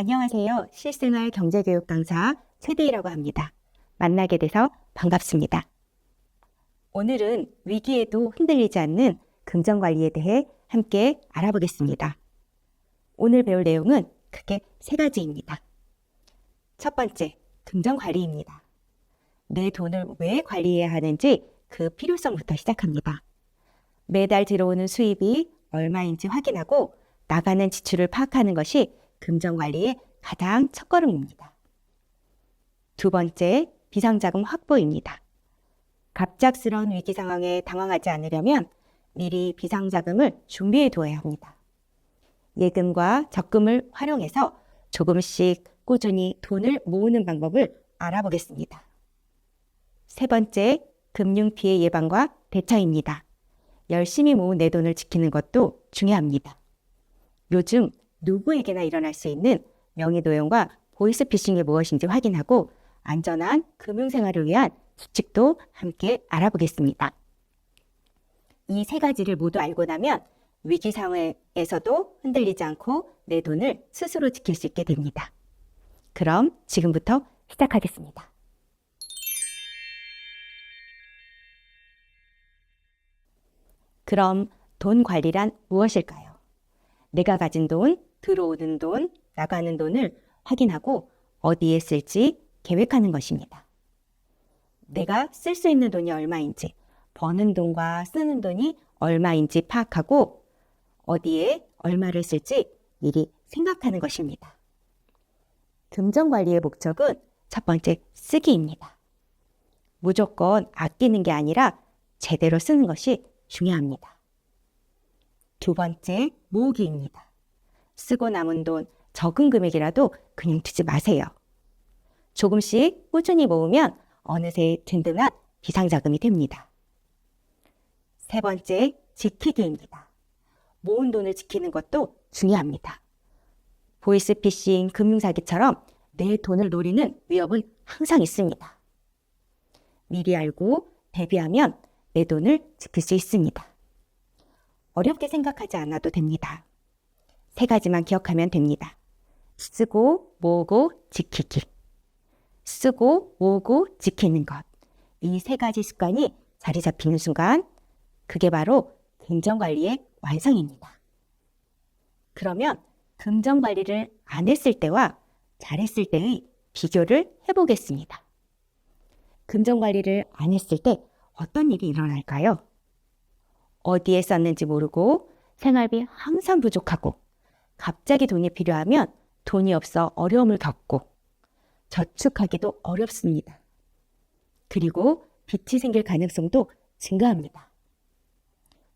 안녕하세요. 실생활 경제교육 강사 최대희라고 합니다. 만나게 돼서 반갑습니다. 오늘은 위기에도 흔들리지 않는 금전관리에 대해 함께 알아보겠습니다. 오늘 배울 내용은 크게 세 가지입니다. 첫 번째, 금전관리입니다. 내 돈을 왜 관리해야 하는지 그 필요성부터 시작합니다. 매달 들어오는 수입이 얼마인지 확인하고 나가는 지출을 파악하는 것이 금전관리의 가장 첫걸음입니다. 두 번째, 비상자금 확보입니다. 갑작스러운 위기 상황에 당황하지 않으려면 미리 비상자금을 준비해 두어야 합니다. 예금과 적금을 활용해서 조금씩 꾸준히 돈을 모으는 방법을 알아보겠습니다. 세 번째, 금융피해 예방과 대처입니다. 열심히 모은 내 돈을 지키는 것도 중요합니다. 요즘 누구에게나 일어날 수 있는 명의노용과 보이스피싱이 무엇인지 확인하고 안전한 금융생활을 위한 수칙도 함께 알아보겠습니다. 이 세 가지를 모두 알고 나면 위기 상황에서도 흔들리지 않고 내 돈을 스스로 지킬 수 있게 됩니다. 그럼 지금부터 시작하겠습니다. 그럼 돈 관리란 무엇일까요? 내가 가진 돈, 들어오는 돈, 나가는 돈을 확인하고 어디에 쓸지 계획하는 것입니다. 내가 쓸 수 있는 돈이 얼마인지, 버는 돈과 쓰는 돈이 얼마인지 파악하고 어디에 얼마를 쓸지 미리 생각하는 것입니다. 금전관리의 목적은 첫 번째, 쓰기입니다. 무조건 아끼는 게 아니라 제대로 쓰는 것이 중요합니다. 두 번째, 모으기입니다. 쓰고 남은 돈, 적은 금액이라도 그냥 두지 마세요. 조금씩 꾸준히 모으면 어느새 든든한 비상자금이 됩니다. 세 번째, 지키기입니다. 모은 돈을 지키는 것도 중요합니다. 보이스피싱, 금융사기처럼 내 돈을 노리는 위협은 항상 있습니다. 미리 알고 대비하면 내 돈을 지킬 수 있습니다. 어렵게 생각하지 않아도 됩니다. 세 가지만 기억하면 됩니다. 쓰고, 모으고, 지키기. 쓰고, 모으고, 지키는 것. 이 세 가지 습관이 자리 잡히는 순간 그게 바로 금전관리의 완성입니다. 그러면 금전관리를 안 했을 때와 잘했을 때의 비교를 해보겠습니다. 금전관리를 안 했을 때 어떤 일이 일어날까요? 어디에 썼는지 모르고 생활비 항상 부족하고 갑자기 돈이 필요하면 돈이 없어 어려움을 겪고 저축하기도 어렵습니다. 그리고 빚이 생길 가능성도 증가합니다.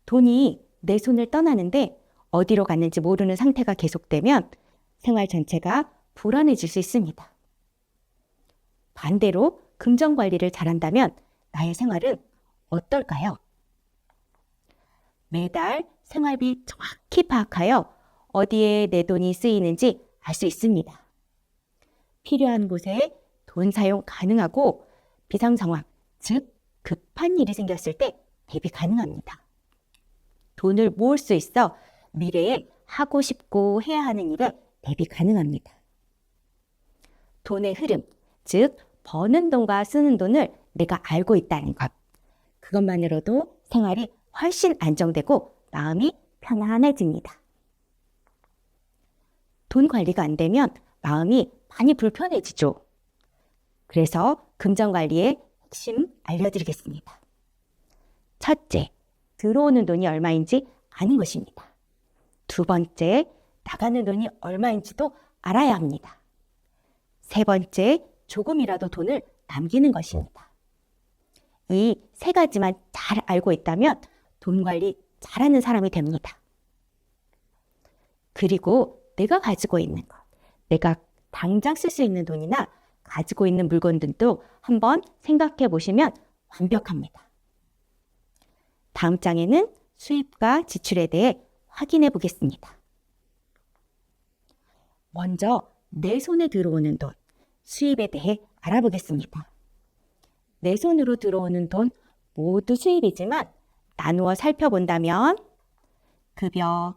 돈이 내 손을 떠나는데 어디로 갔는지 모르는 상태가 계속되면 생활 전체가 불안해질 수 있습니다. 반대로 금전관리를 잘한다면 나의 생활은 어떨까요? 매달 생활비 정확히 파악하여 어디에 내 돈이 쓰이는지 알 수 있습니다. 필요한 곳에 돈 사용 가능하고 비상 상황, 즉 급한 일이 생겼을 때 대비 가능합니다. 돈을 모을 수 있어 미래에 하고 싶고 해야 하는 일에 대비 가능합니다. 돈의 흐름, 즉 버는 돈과 쓰는 돈을 내가 알고 있다는 것. 그것만으로도 생활이 훨씬 안정되고 마음이 편안해집니다. 돈 관리가 안 되면 마음이 많이 불편해지죠. 그래서 금전관리의 핵심 알려드리겠습니다. 첫째, 들어오는 돈이 얼마인지 아는 것입니다. 두 번째, 나가는 돈이 얼마인지도 알아야 합니다. 세 번째, 조금이라도 돈을 남기는 것입니다. 이 세 가지만 잘 알고 있다면 돈 관리 잘하는 사람이 됩니다. 그리고 내가 가지고 있는 것, 내가 당장 쓸 수 있는 돈이나 가지고 있는 물건들도 한번 생각해 보시면 완벽합니다. 다음 장에는 수입과 지출에 대해 확인해 보겠습니다. 먼저 내 손에 들어오는 돈, 수입에 대해 알아보겠습니다. 내 손으로 들어오는 돈 모두 수입이지만 나누어 살펴본다면 급여,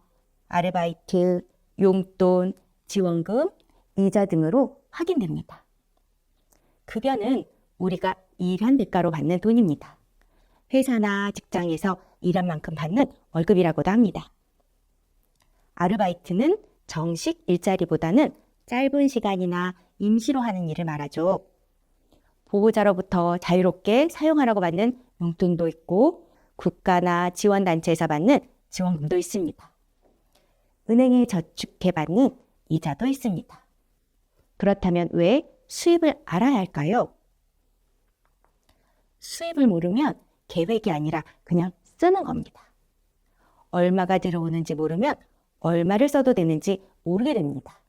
아르바이트, 용돈, 지원금, 이자 등으로 확인됩니다. 급여는 우리가 일한 대가로 받는 돈입니다. 회사나 직장에서 일한 만큼 받는 월급이라고도 합니다. 아르바이트는 정식 일자리보다는 짧은 시간이나 임시로 하는 일을 말하죠. 보호자로부터 자유롭게 사용하라고 받는 용돈도 있고 국가나 지원단체에서 받는 지원금도 있습니다. 은행에 저축해 받는 이자도 있습니다. 그렇다면 왜 수입을 알아야 할까요? 수입을 모르면 계획이 아니라 그냥 쓰는 겁니다. 얼마가 들어오는지 모르면 얼마를 써도 되는지 모르게 됩니다.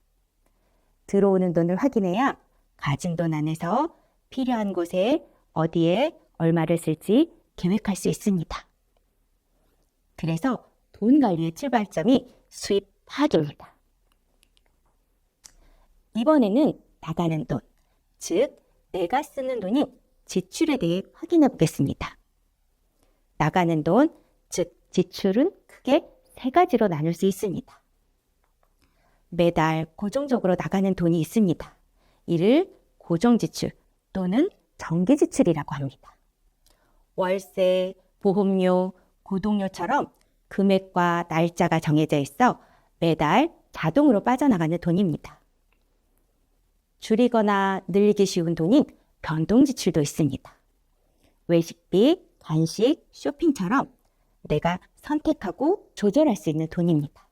들어오는 돈을 확인해야 가진 돈 안에서 필요한 곳에 어디에 얼마를 쓸지 계획할 수 있습니다. 그래서 돈 관리의 출발점이 수입 파악입니다. 이번에는 나가는 돈, 즉 내가 쓰는 돈이 지출에 대해 확인해 보겠습니다. 나가는 돈, 즉 지출은 크게 세 가지로 나눌 수 있습니다. 매달 고정적으로 나가는 돈이 있습니다. 이를 고정지출 또는 정기지출이라고 합니다. 월세, 보험료, 고동료처럼 금액과 날짜가 정해져 있어 매달 자동으로 빠져나가는 돈입니다. 줄이거나 늘리기 쉬운 돈인 변동지출도 있습니다. 외식비, 간식, 쇼핑처럼 내가 선택하고 조절할 수 있는 돈입니다.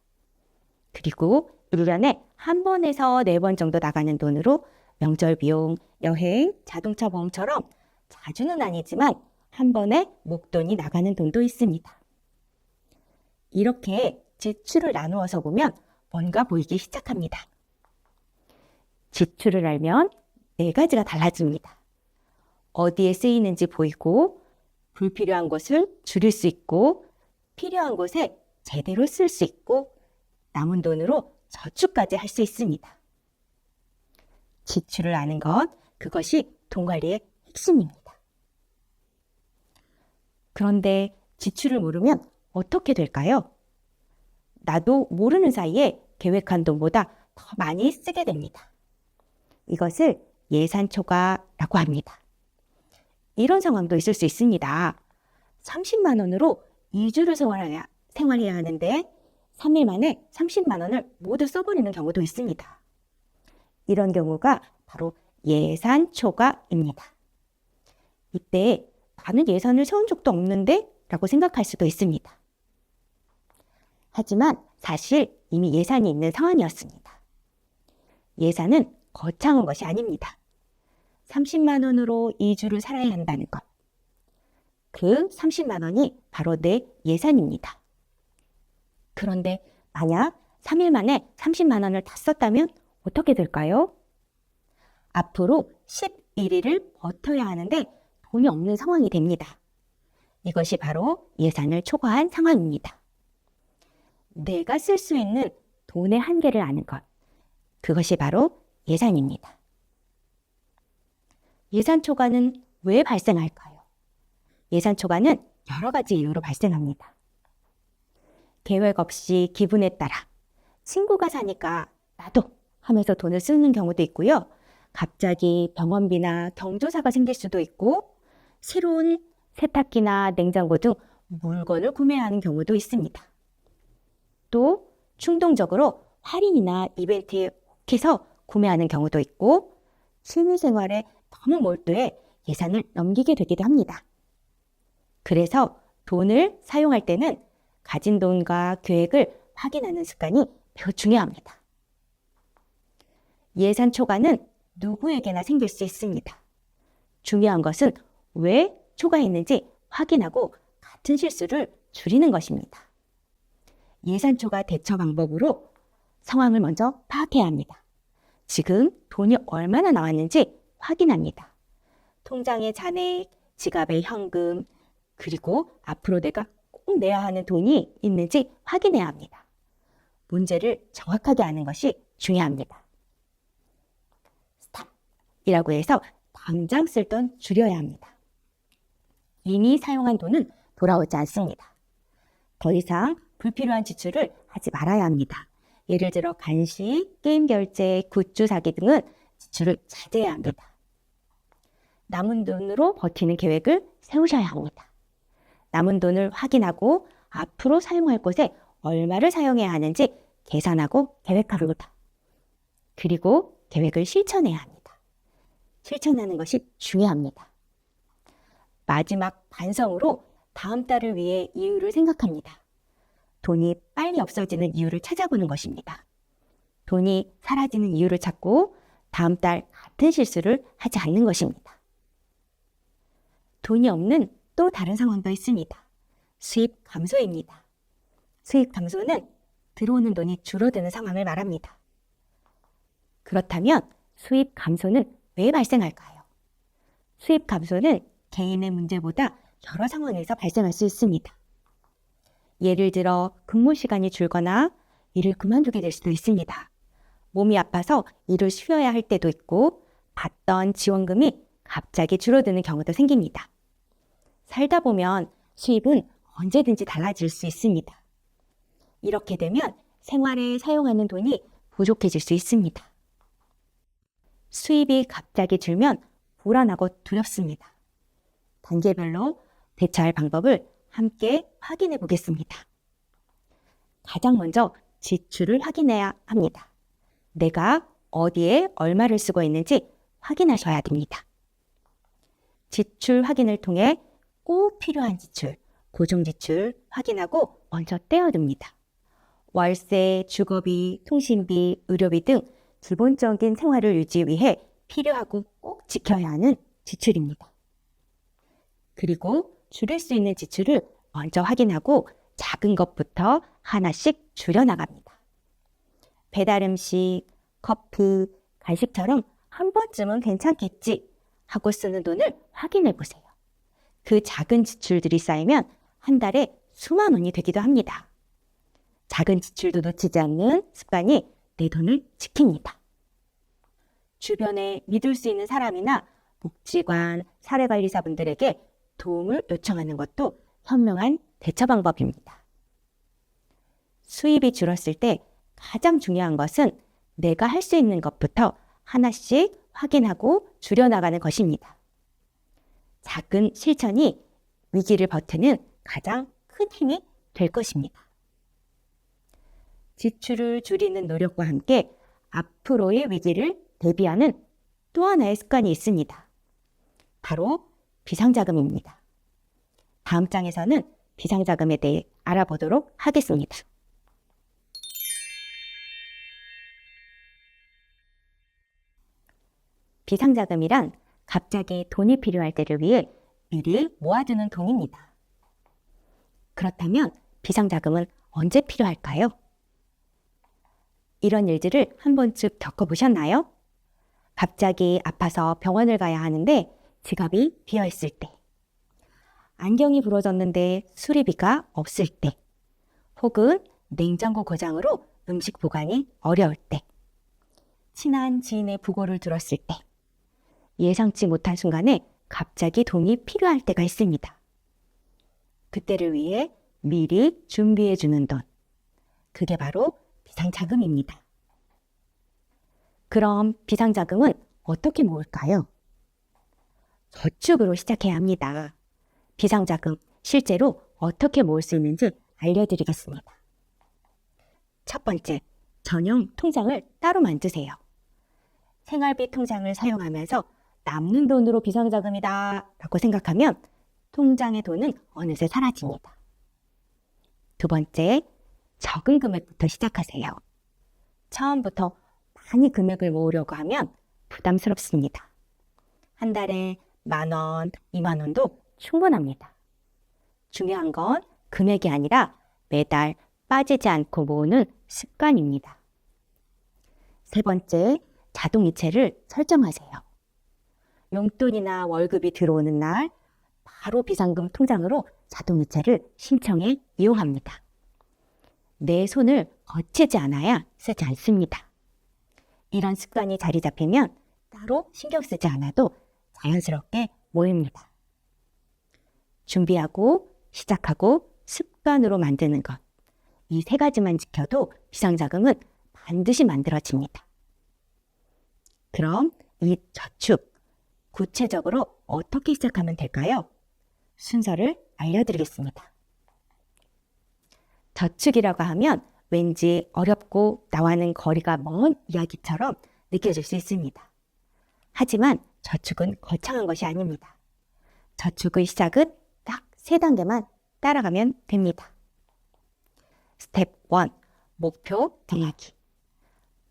그리고 1년에 한 번에서 4번 정도 나가는 돈으로 명절 비용, 여행, 자동차 보험처럼 자주는 아니지만 한 번에 목돈이 나가는 돈도 있습니다. 이렇게 지출을 나누어서 보면 뭔가 보이기 시작합니다. 지출을 알면 4가지가 달라집니다. 어디에 쓰이는지 보이고 불필요한 것을 줄일 수 있고 필요한 곳에 제대로 쓸 수 있고 남은 돈으로 저축까지 할 수 있습니다. 지출을 아는 것, 그것이 돈 관리의 핵심입니다. 그런데 지출을 모르면 어떻게 될까요? 나도 모르는 사이에 계획한 돈보다 더 많이 쓰게 됩니다. 이것을 예산 초과라고 합니다. 이런 상황도 있을 수 있습니다. 30만 원으로 2주를 생활해야 하는데 3일 만에 30만 원을 모두 써버리는 경우도 있습니다. 이런 경우가 바로 예산 초과입니다. 이때 나는 예산을 세운 적도 없는데? 라고 생각할 수도 있습니다. 하지만 사실 이미 예산이 있는 상황이었습니다. 예산은 거창한 것이 아닙니다. 30만 원으로 2주를 살아야 한다는 것. 그 30만 원이 바로 내 예산입니다. 그런데 만약 3일 만에 30만 원을 다 썼다면 어떻게 될까요? 앞으로 11일을 버텨야 하는데 돈이 없는 상황이 됩니다. 이것이 바로 예산을 초과한 상황입니다. 내가 쓸 수 있는 돈의 한계를 아는 것. 그것이 바로 예산입니다. 예산 초과는 왜 발생할까요? 예산 초과는 여러 가지 이유로 발생합니다. 계획 없이 기분에 따라 친구가 사니까 나도 하면서 돈을 쓰는 경우도 있고요. 갑자기 병원비나 경조사가 생길 수도 있고 새로운 세탁기나 냉장고 등 물건을 구매하는 경우도 있습니다. 또 충동적으로 할인이나 이벤트에 혹해서 구매하는 경우도 있고 취미생활에 너무 몰두해 예산을 넘기게 되기도 합니다. 그래서 돈을 사용할 때는 가진 돈과 계획을 확인하는 습관이 매우 중요합니다. 예산 초과는 누구에게나 생길 수 있습니다. 중요한 것은 왜 초과했는지 확인하고 같은 실수를 줄이는 것입니다. 예산 초과 대처 방법으로 상황을 먼저 파악해야 합니다. 지금 돈이 얼마나 나왔는지 확인합니다. 통장의 잔액, 지갑의 현금, 그리고 앞으로 내가 꼭 내야 하는 돈이 있는지 확인해야 합니다. 문제를 정확하게 아는 것이 중요합니다. 스탑이라고 해서 당장 쓸 돈 줄여야 합니다. 이미 사용한 돈은 돌아오지 않습니다. 더 이상 불필요한 지출을 하지 말아야 합니다. 예를 들어 간식, 게임 결제, 굿즈 사기 등은 지출을 자제해야 합니다. 남은 돈으로 버티는 계획을 세우셔야 합니다. 남은 돈을 확인하고 앞으로 사용할 곳에 얼마를 사용해야 하는지 계산하고 계획합니다. 그리고 계획을 실천해야 합니다. 실천하는 것이 중요합니다. 마지막 반성으로 다음 달을 위해 이유를 생각합니다. 돈이 빨리 없어지는 이유를 찾아보는 것입니다. 돈이 사라지는 이유를 찾고 다음 달 같은 실수를 하지 않는 것입니다. 돈이 없는 또 다른 상황도 있습니다. 수입 감소입니다. 수입 감소는 들어오는 돈이 줄어드는 상황을 말합니다. 그렇다면 수입 감소는 왜 발생할까요? 수입 감소는 개인의 문제보다 여러 상황에서 발생할 수 있습니다. 예를 들어 근무 시간이 줄거나 일을 그만두게 될 수도 있습니다. 몸이 아파서 일을 쉬어야 할 때도 있고 받던 지원금이 갑자기 줄어드는 경우도 생깁니다. 살다 보면 수입은 언제든지 달라질 수 있습니다. 이렇게 되면 생활에 사용하는 돈이 부족해질 수 있습니다. 수입이 갑자기 줄면 불안하고 두렵습니다. 단계별로 대처할 방법을 함께 확인해 보겠습니다. 가장 먼저 지출을 확인해야 합니다. 내가 어디에 얼마를 쓰고 있는지 확인하셔야 됩니다. 지출 확인을 통해 꼭 필요한 지출, 고정지출 확인하고 먼저 떼어둡니다. 월세, 주거비, 통신비, 의료비 등 기본적인 생활을 유지 위해 필요하고 꼭 지켜야 하는 지출입니다. 그리고 줄일 수 있는 지출을 먼저 확인하고 작은 것부터 하나씩 줄여나갑니다. 배달 음식, 커피, 간식처럼 한 번쯤은 괜찮겠지 하고 쓰는 돈을 확인해 보세요. 그 작은 지출들이 쌓이면 한 달에 수만 원이 되기도 합니다. 작은 지출도 놓치지 않는 습관이 내 돈을 지킵니다. 주변에 믿을 수 있는 사람이나 복지관, 사회관리사분들에게 도움을 요청하는 것도 현명한 대처 방법입니다. 수입이 줄었을 때 가장 중요한 것은 내가 할 수 있는 것부터 하나씩 확인하고 줄여나가는 것입니다. 작은 실천이 위기를 버티는 가장 큰 힘이 될 것입니다. 지출을 줄이는 노력과 함께 앞으로의 위기를 대비하는 또 하나의 습관이 있습니다. 바로 비상자금입니다. 다음 장에서는 비상자금에 대해 알아보도록 하겠습니다. 비상자금이란 갑자기 돈이 필요할 때를 위해 미리 모아두는 돈입니다. 그렇다면 비상자금은 언제 필요할까요? 이런 일들을 한 번쯤 겪어보셨나요? 갑자기 아파서 병원을 가야 하는데 지갑이 비어있을 때, 안경이 부러졌는데 수리비가 없을 때, 혹은 냉장고 고장으로 음식 보관이 어려울 때, 친한 지인의 부고를 들었을 때, 예상치 못한 순간에 갑자기 돈이 필요할 때가 있습니다. 그때를 위해 미리 준비해주는 돈, 그게 바로 비상자금입니다. 그럼 비상자금은 어떻게 모을까요? 저축으로 시작해야 합니다. 비상자금 실제로 어떻게 모을 수 있는지 알려드리겠습니다. 첫 번째, 전용 통장을 따로 만드세요. 생활비 통장을 사용하면서 남는 돈으로 비상자금이다 라고 생각하면 통장의 돈은 어느새 사라집니다. 두 번째, 적은 금액부터 시작하세요. 처음부터 많이 금액을 모으려고 하면 부담스럽습니다. 한 달에 10,000원, 20,000원도 충분합니다. 중요한 건 금액이 아니라 매달 빠지지 않고 모으는 습관입니다. 세 번째, 자동이체를 설정하세요. 용돈이나 월급이 들어오는 날 바로 비상금 통장으로 자동이체를 신청해 이용합니다. 내 손을 거치지 않아야 쓰지 않습니다. 이런 습관이 자리 잡히면 따로 신경 쓰지 않아도 자연스럽게 모입니다. 준비하고 시작하고 습관으로 만드는 것. 이 세 가지만 지켜도 비상자금은 반드시 만들어집니다. 그럼 이 저축, 구체적으로 어떻게 시작하면 될까요? 순서를 알려드리겠습니다. 저축이라고 하면 왠지 어렵고 나와는 거리가 먼 이야기처럼 느껴질 수 있습니다. 하지만 저축은 거창한 것이 아닙니다. 저축의 시작은 딱 3단계만 따라가면 됩니다. 스텝 1. 목표 정하기.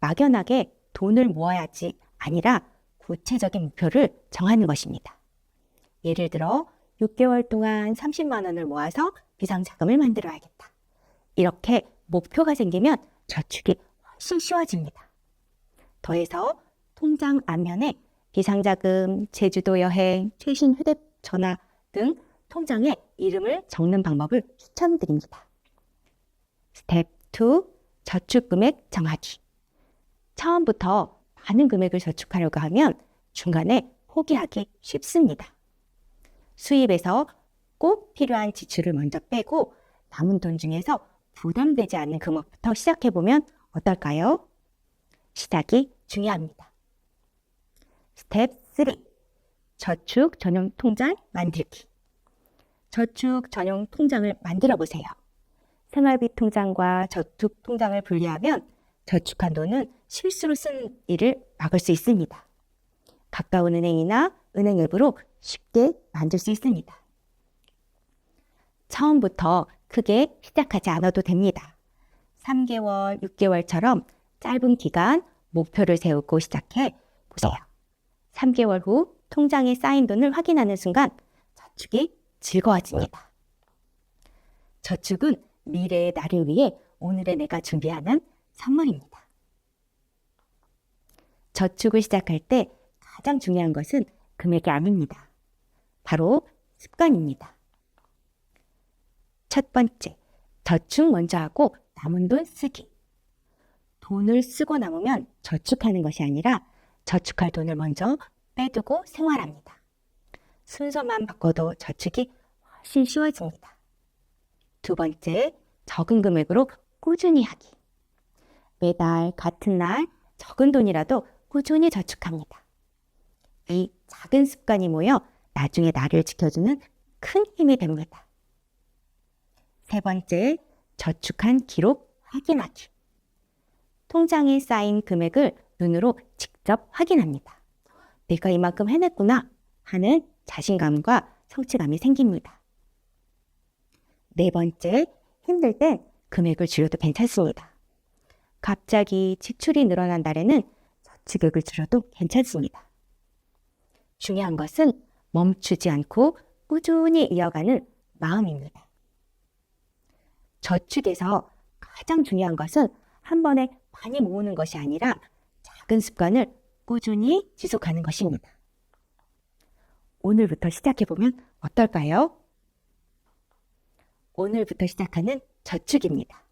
막연하게 돈을 모아야지 아니라 구체적인 목표를 정하는 것입니다. 예를 들어 6개월 동안 30만 원을 모아서 비상자금을 만들어야겠다. 이렇게 목표가 생기면 저축이 훨씬 쉬워집니다. 더해서 통장 앞면에 비상자금, 제주도 여행, 최신 휴대전화 등 통장에 이름을 적는 방법을 추천드립니다. 스텝 2. 저축 금액 정하기. 처음부터 많은 금액을 저축하려고 하면 중간에 포기하기 쉽습니다. 수입에서 꼭 필요한 지출을 먼저 빼고 남은 돈 중에서 부담되지 않는 금액부터 시작해보면 어떨까요? 시작이 중요합니다. 스텝 3. 저축 전용 통장 만들기. 저축 전용 통장을 만들어 보세요. 생활비 통장과 저축 통장을 분리하면 저축한 돈은 실수로 쓴 일을 막을 수 있습니다. 가까운 은행이나 은행 앱으로 쉽게 만들 수 있습니다. 처음부터 크게 시작하지 않아도 됩니다. 3개월, 6개월처럼 짧은 기간 목표를 세우고 시작해 보세요. 3개월 후 통장에 쌓인 돈을 확인하는 순간 저축이 즐거워집니다. 저축은 미래의 나를 위해 오늘의 내가 준비하는 선물입니다. 저축을 시작할 때 가장 중요한 것은 금액이 아닙니다. 바로 습관입니다. 첫 번째, 저축 먼저 하고 남은 돈 쓰기. 돈을 쓰고 남으면 저축하는 것이 아니라 저축할 돈을 먼저 빼두고 생활합니다. 순서만 바꿔도 저축이 훨씬 쉬워집니다. 두 번째, 적은 금액으로 꾸준히 하기. 매달 같은 날 적은 돈이라도 꾸준히 저축합니다. 이 작은 습관이 모여 나중에 나를 지켜주는 큰 힘이 됩니다. 세 번째, 저축한 기록 확인하기. 통장에 쌓인 금액을 눈으로 직접 확인합니다. 내가 이만큼 해냈구나 하는 자신감과 성취감이 생깁니다. 네 번째, 힘들 땐 금액을 줄여도 괜찮습니다. 갑자기 지출이 늘어난 날에는 저축액을 줄여도 괜찮습니다. 중요한 것은 멈추지 않고 꾸준히 이어가는 마음입니다. 저축에서 가장 중요한 것은 한 번에 많이 모으는 것이 아니라 작은 습관을 꾸준히 지속하는 것입니다. 오늘부터 시작해보면 어떨까요? 오늘부터 시작하는 저축입니다.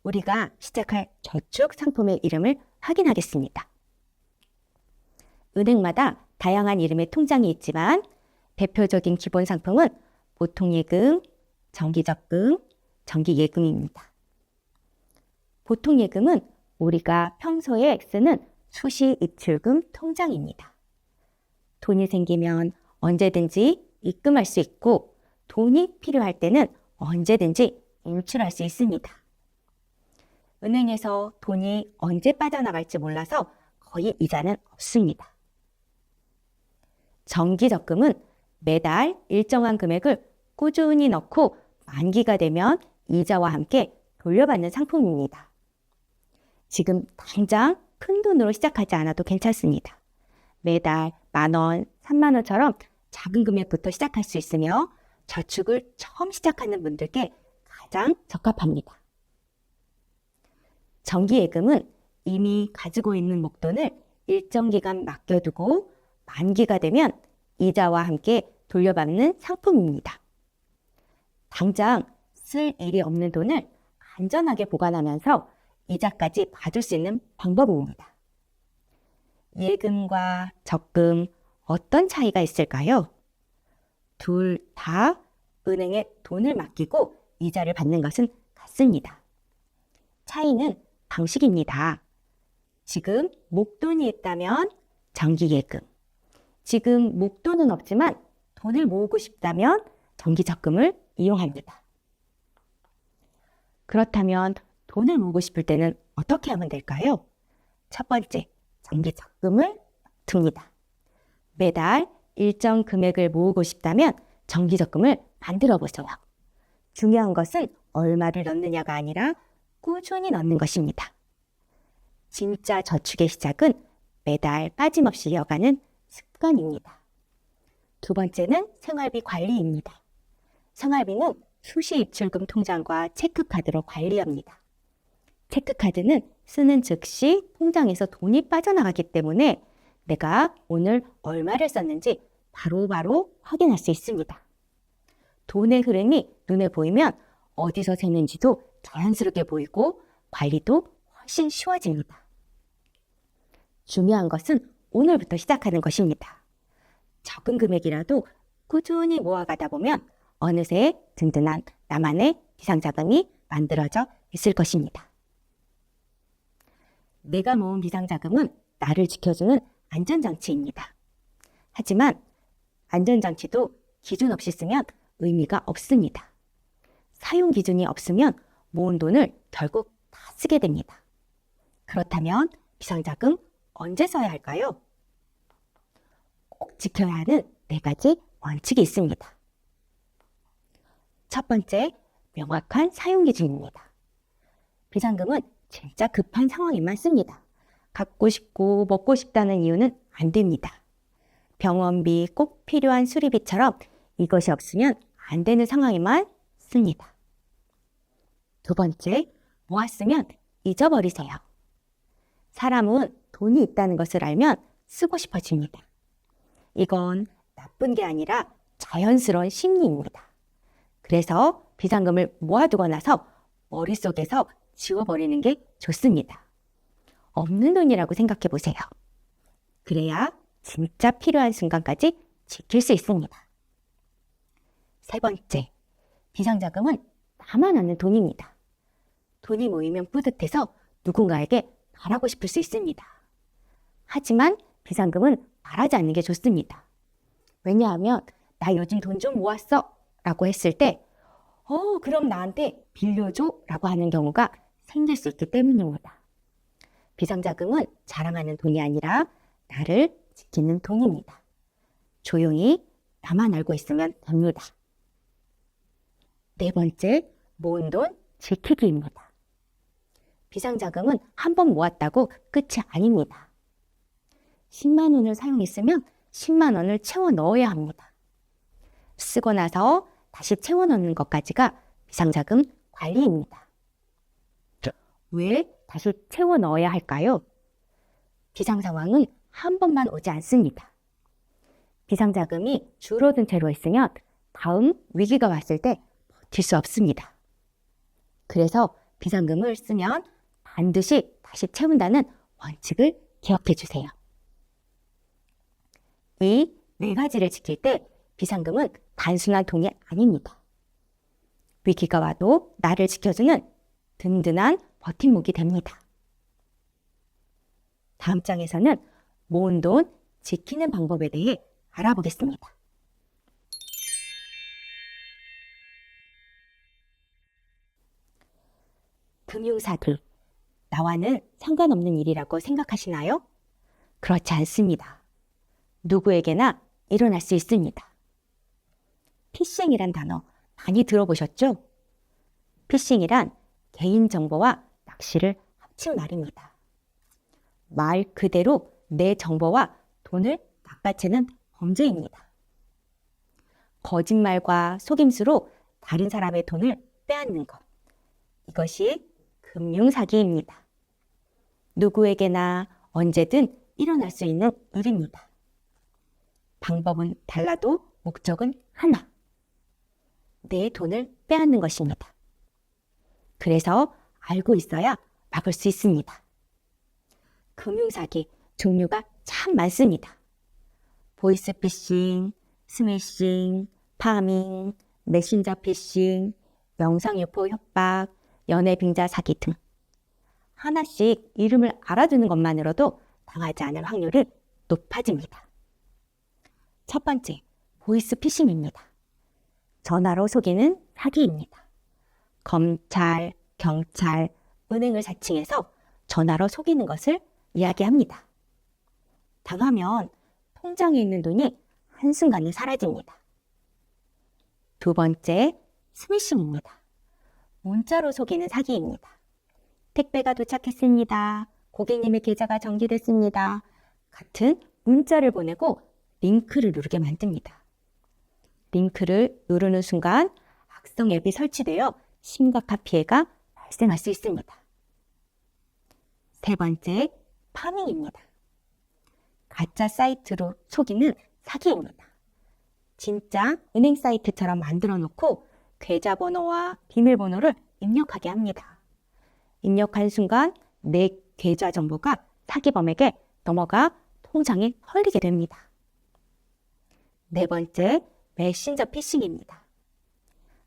우리가 시작할 저축 상품의 이름을 확인하겠습니다. 은행마다 다양한 이름의 통장이 있지만 대표적인 기본 상품은 보통예금, 정기적금, 정기예금입니다. 보통예금은 우리가 평소에 쓰는 수시입출금 통장입니다. 돈이 생기면 언제든지 입금할 수 있고 돈이 필요할 때는 언제든지 인출할 수 있습니다. 은행에서 돈이 언제 빠져나갈지 몰라서 거의 이자는 없습니다. 정기적금은 매달 일정한 금액을 꾸준히 넣고 만기가 되면 이자와 함께 돌려받는 상품입니다. 지금 당장 큰 돈으로 시작하지 않아도 괜찮습니다. 매달 10,000원, 30,000원처럼 작은 금액부터 시작할 수 있으며 저축을 처음 시작하는 분들께 가장 적합합니다. 정기예금은 이미 가지고 있는 목돈을 일정 기간 맡겨두고 만기가 되면 이자와 함께 돌려받는 상품입니다. 당장 쓸 일이 없는 돈을 안전하게 보관하면서 이자까지 받을 수 있는 방법입니다. 예금과 적금 어떤 차이가 있을까요? 둘 다 은행에 돈을 맡기고 이자를 받는 것은 같습니다. 차이는 방식입니다. 지금 목돈이 있다면 정기예금, 지금 목돈은 없지만 돈을 모으고 싶다면 정기적금을 이용합니다. 그렇다면 돈을 모으고 싶을 때는 어떻게 하면 될까요? 첫 번째, 정기적금을 둡니다. 매달 일정 금액을 모으고 싶다면 정기적금을 만들어 보세요. 중요한 것은 얼마를 넣느냐가 아니라 꾸준히 넣는 것입니다. 진짜 저축의 시작은 매달 빠짐없이 이어가는 습관입니다. 두 번째는 생활비 관리입니다. 생활비는 수시입출금 통장과 체크카드로 관리합니다. 체크카드는 쓰는 즉시 통장에서 돈이 빠져나가기 때문에 내가 오늘 얼마를 썼는지 바로바로 확인할 수 있습니다. 돈의 흐름이 눈에 보이면 어디서 샜는지도 자연스럽게 보이고 관리도 훨씬 쉬워집니다. 중요한 것은 오늘부터 시작하는 것입니다. 적은 금액이라도 꾸준히 모아가다 보면 어느새 든든한 나만의 비상자금이 만들어져 있을 것입니다. 내가 모은 비상자금은 나를 지켜주는 안전장치입니다. 하지만 안전장치도 기준 없이 쓰면 의미가 없습니다. 사용 기준이 없으면 모은 돈을 결국 다 쓰게 됩니다. 그렇다면 비상자금 언제 써야 할까요? 꼭 지켜야 하는 4가지 원칙이 있습니다. 첫 번째, 명확한 사용 기준입니다. 비상금은 진짜 급한 상황에만 씁니다. 갖고 싶고 먹고 싶다는 이유는 안 됩니다. 병원비, 꼭 필요한 수리비처럼 이것이 없으면 안 되는 상황에만 씁니다. 두 번째, 모았으면 잊어버리세요. 사람은 돈이 있다는 것을 알면 쓰고 싶어집니다. 이건 나쁜 게 아니라 자연스러운 심리입니다. 그래서 비상금을 모아두고 나서 머릿속에서 지워버리는 게 좋습니다. 없는 돈이라고 생각해 보세요. 그래야 진짜 필요한 순간까지 지킬 수 있습니다. 세 번째, 비상자금은 나만 아는 돈입니다. 돈이 모이면 뿌듯해서 누군가에게 말하고 싶을 수 있습니다. 하지만 비상금은 말하지 않는 게 좋습니다. 왜냐하면 나 요즘 돈 좀 모았어 라고 했을 때 그럼 나한테 빌려줘 라고 하는 경우가 생길 수 있기 때문입니다. 비상자금은 자랑하는 돈이 아니라 나를 지키는 돈입니다. 조용히 나만 알고 있으면 됩니다. 네 번째, 모은 돈 지키기입니다. 비상자금은 한 번 모았다고 끝이 아닙니다. 10만 원을 사용했으면 10만 원을 채워 넣어야 합니다. 쓰고 나서 다시 채워 넣는 것까지가 비상자금 관리입니다. 왜 다시 채워 넣어야 할까요? 비상 상황은 한 번만 오지 않습니다. 비상자금이 줄어든 채로 있으면 다음 위기가 왔을 때 버틸 수 없습니다. 그래서 비상금을 쓰면 반드시 다시 채운다는 원칙을 기억해 주세요. 이 4가지를 지킬 때 비상금은 단순한 돈이 아닙니다. 위기가 와도 나를 지켜주는 든든한 버팀목이 됩니다. 다음 장에서는 모은 돈 지키는 방법에 대해 알아보겠습니다. 금융사기, 나와는 상관없는 일이라고 생각하시나요? 그렇지 않습니다. 누구에게나 일어날 수 있습니다. 피싱이란 단어 많이 들어보셨죠? 피싱이란 개인정보와 낚시를 합친 말입니다. 말 그대로 내 정보와 돈을 낚아채는 범죄입니다. 거짓말과 속임수로 다른 사람의 돈을 빼앗는 것. 이것이 금융사기입니다. 누구에게나 언제든 일어날 수 있는 일입니다. 방법은 달라도 목적은 하나. 내 돈을 빼앗는 것입니다. 그래서 알고 있어야 막을 수 있습니다. 금융사기 종류가 참 많습니다. 보이스피싱, 스매싱, 파밍, 메신저 피싱, 영상유포 협박, 연예빙자 사기 등 하나씩 이름을 알아두는 것만으로도 당하지 않을 확률이 높아집니다. 첫 번째, 보이스피싱입니다. 전화로 속이는 사기입니다. 검찰, 경찰, 은행을 사칭해서 전화로 속이는 것을 이야기합니다. 당하면 통장에 있는 돈이 한순간에 사라집니다. 두 번째, 스미싱입니다. 문자로 속이는 사기입니다. 택배가 도착했습니다. 고객님의 계좌가 정지됐습니다. 같은 문자를 보내고 링크를 누르게 만듭니다. 링크를 누르는 순간 악성 앱이 설치되어 심각한 피해가 발생할 수 있습니다. 세 번째, 파밍입니다. 가짜 사이트로 속이는 사기입니다. 진짜 은행 사이트처럼 만들어 놓고 계좌번호와 비밀번호를 입력하게 합니다. 입력한 순간 내 계좌 정보가 사기범에게 넘어가 통장에 헐리게 됩니다. 네 번째, 메신저 피싱입니다.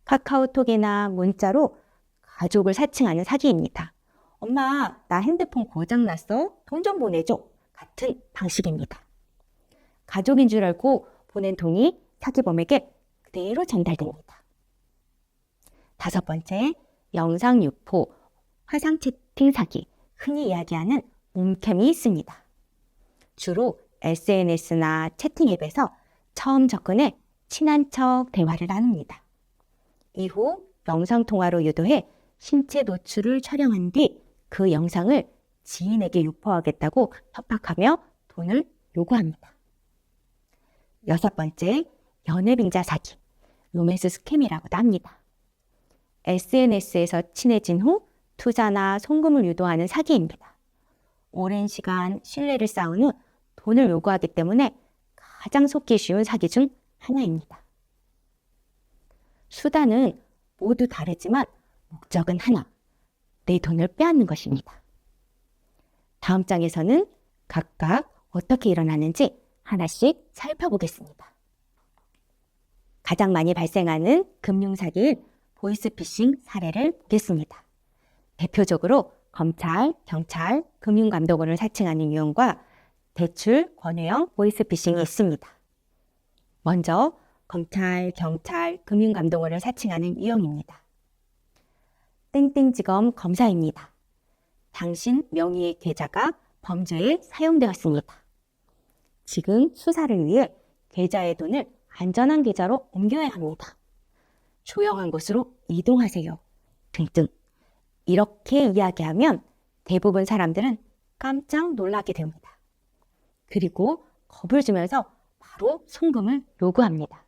카카오톡이나 문자로 가족을 사칭하는 사기입니다. 엄마, 나 핸드폰 고장났어. 돈 좀 보내줘. 같은 방식입니다. 가족인 줄 알고 보낸 돈이 사기범에게 그대로 전달됩니다. 다섯 번째, 영상 유포, 화상 채팅 사기, 흔히 이야기하는 홈캠이 있습니다. 주로 SNS나 채팅 앱에서 처음 접근해 친한 척 대화를 나눕니다. 이후 영상통화로 유도해 신체 노출을 촬영한 뒤 그 영상을 지인에게 유포하겠다고 협박하며 돈을 요구합니다. 여섯 번째, 연애빙자 사기, 로맨스 스캠이라고도 합니다. SNS에서 친해진 후 투자나 송금을 유도하는 사기입니다. 오랜 시간 신뢰를 쌓은 후 돈을 요구하기 때문에 가장 속기 쉬운 사기 중 하나입니다. 수단은 모두 다르지만 목적은 하나, 내 돈을 빼앗는 것입니다. 다음 장에서는 각각 어떻게 일어나는지 하나씩 살펴보겠습니다. 가장 많이 발생하는 금융사기인 보이스피싱 사례를 보겠습니다. 대표적으로 검찰, 경찰, 금융감독원을 사칭하는 유형과 대출 권유형 보이스피싱이 있습니다. 먼저 검찰, 경찰, 금융감독원을 사칭하는 유형입니다. 땡땡지검 검사입니다. 당신 명의의 계좌가 범죄에 사용되었습니다. 지금 수사를 위해 계좌의 돈을 안전한 계좌로 옮겨야 합니다. 조용한 곳으로 이동하세요. 등등. 이렇게 이야기하면 대부분 사람들은 깜짝 놀라게 됩니다. 그리고 겁을 주면서 바로 송금을 요구합니다.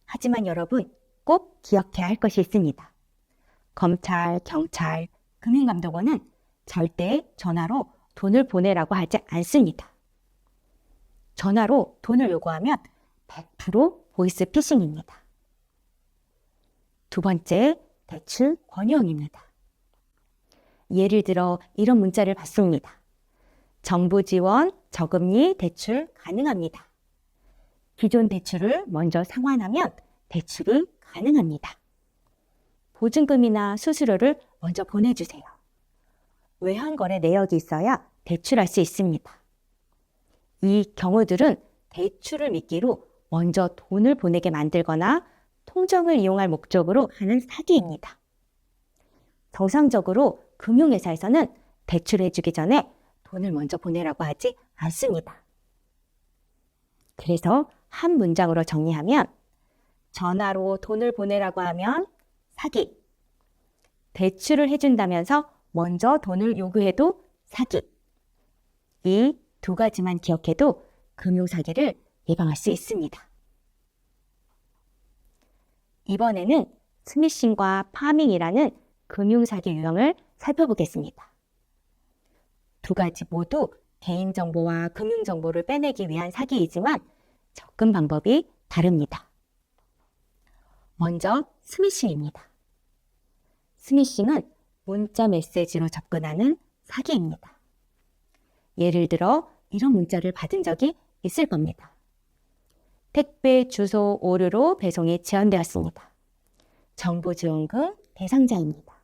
하지만 여러분 꼭 기억해야 할 것이 있습니다. 검찰, 경찰, 금융감독원은 절대 전화로 돈을 보내라고 하지 않습니다. 전화로 돈을 요구하면 100% 보이스피싱입니다. 두 번째, 대출 권유형입니다. 예를 들어 이런 문자를 받습니다. 정부 지원, 저금리 대출 가능합니다. 기존 대출을 먼저 상환하면 대출이 가능합니다. 보증금이나 수수료를 먼저 보내주세요. 외환거래 내역이 있어야 대출할 수 있습니다. 이 경우들은 대출을 미끼로 먼저 돈을 보내게 만들거나 통정을 이용할 목적으로 하는 사기입니다. 정상적으로 금융회사에서는 대출해주기 전에 돈을 먼저 보내라고 하지 않습니다. 그래서 한 문장으로 정리하면 전화로 돈을 보내라고 하면 사기, 대출을 해준다면서 먼저 돈을 요구해도 사기. 이 두 가지만 기억해도 금융사기를 예방할 수 있습니다. 이번에는 스미싱과 파밍이라는 금융사기 유형을 살펴보겠습니다. 두 가지 모두 개인정보와 금융정보를 빼내기 위한 사기이지만 접근 방법이 다릅니다. 먼저 스미싱입니다. 스미싱은 문자 메시지로 접근하는 사기입니다. 예를 들어 이런 문자를 받은 적이 있을 겁니다. 택배 주소 오류로 배송이 지연되었습니다. 정부지원금 대상자입니다.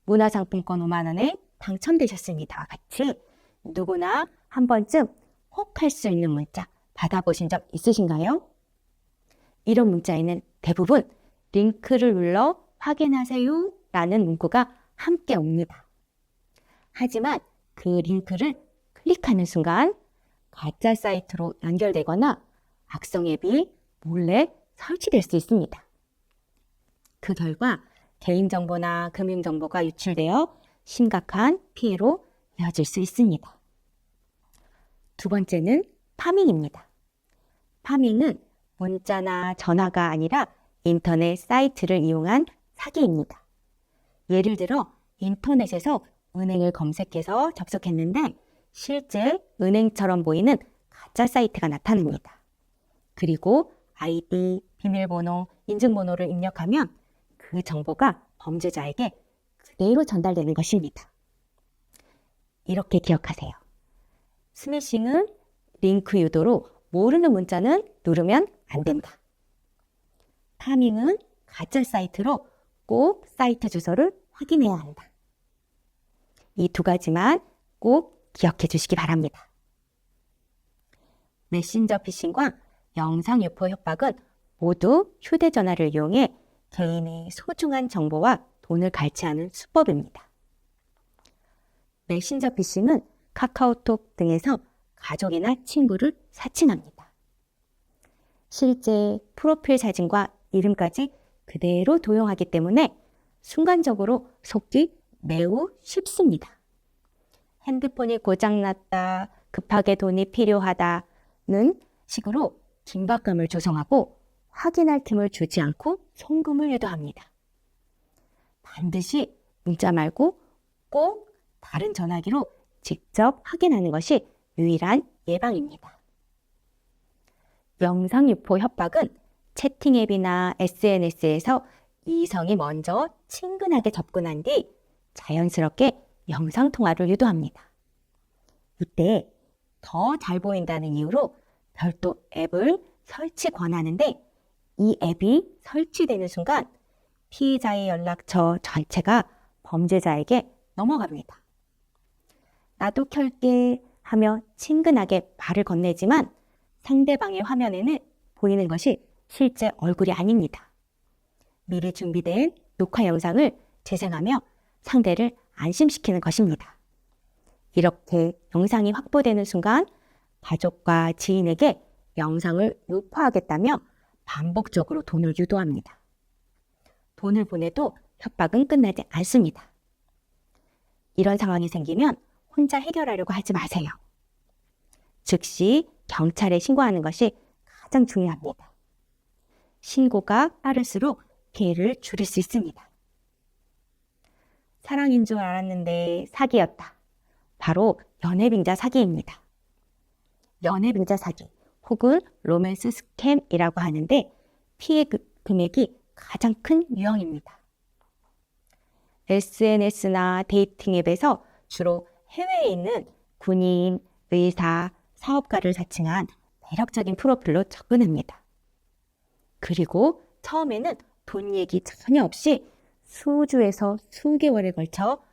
문화상품권 5만 원에 당첨되셨습니다와 같이 누구나 한 번쯤 혹 할 수 있는 문자 받아보신 적 있으신가요? 이런 문자에는 대부분 링크를 눌러 확인하세요 라는 문구가 함께 옵니다. 하지만 그 링크를 클릭하는 순간 가짜 사이트로 연결되거나 악성 앱이 몰래 설치될 수 있습니다. 그 결과 개인정보나 금융정보가 유출되어 심각한 피해로 이어질 수 있습니다. 두 번째는 파밍입니다. 파밍은 문자나 전화가 아니라 인터넷 사이트를 이용한 사기입니다. 예를 들어 인터넷에서 은행을 검색해서 접속했는데 실제 은행처럼 보이는 가짜 사이트가 나타납니다. 그리고 아이디, 비밀번호, 인증번호를 입력하면 그 정보가 범죄자에게 그대로 전달되는 것입니다. 이렇게 기억하세요. 스매싱은 링크 유도로 모르는 문자는 누르면 안 된다. 파밍은 가짜 사이트로 꼭 사이트 주소를 확인해야 한다. 이 두 가지만 꼭 기억해 주시기 바랍니다. 메신저 피싱과 영상 유포 협박은 모두 휴대전화를 이용해 개인의 소중한 정보와 돈을 갈취하는 수법입니다. 메신저 피싱은 카카오톡 등에서 가족이나 친구를 사칭합니다. 실제 프로필 사진과 이름까지 그대로 도용하기 때문에 순간적으로 속기 매우 쉽습니다. 핸드폰이 고장났다, 급하게 돈이 필요하다는 식으로 긴박감을 조성하고 확인할 틈을 주지 않고 송금을 유도합니다. 반드시 문자 말고 꼭 다른 전화기로 직접 확인하는 것이 유일한 예방입니다. 영상 유포 협박은 채팅 앱이나 SNS에서 이성이 먼저 친근하게 접근한 뒤 자연스럽게 영상 통화를 유도합니다. 이때 더 잘 보인다는 이유로 별도 앱을 설치 권하는데 이 앱이 설치되는 순간 피해자의 연락처 전체가 범죄자에게 넘어갑니다. 나도 켤게 하며 친근하게 말을 건네지만 상대방의 화면에는 보이는 것이 실제 얼굴이 아닙니다. 미리 준비된 녹화 영상을 재생하며 상대를 안심시키는 것입니다. 이렇게 영상이 확보되는 순간 가족과 지인에게 영상을 유포하겠다며 반복적으로 돈을 유도합니다. 돈을 보내도 협박은 끝나지 않습니다. 이런 상황이 생기면 혼자 해결하려고 하지 마세요. 즉시 경찰에 신고하는 것이 가장 중요합니다. 신고가 빠를수록 피해를 줄일 수 있습니다. 사랑인 줄 알았는데 사기였다. 바로 연애빙자 사기입니다. 연애빙자 사기 혹은 로맨스 스캠이라고 하는데 피해 금액이 가장 큰 유형입니다. SNS나 데이팅 앱에서 주로 해외에 있는 군인, 의사, 사업가를 사칭한 매력적인 프로필로 접근합니다. 그리고 처음에는 돈 얘기 전혀 없이 수주에서 수개월에 걸쳐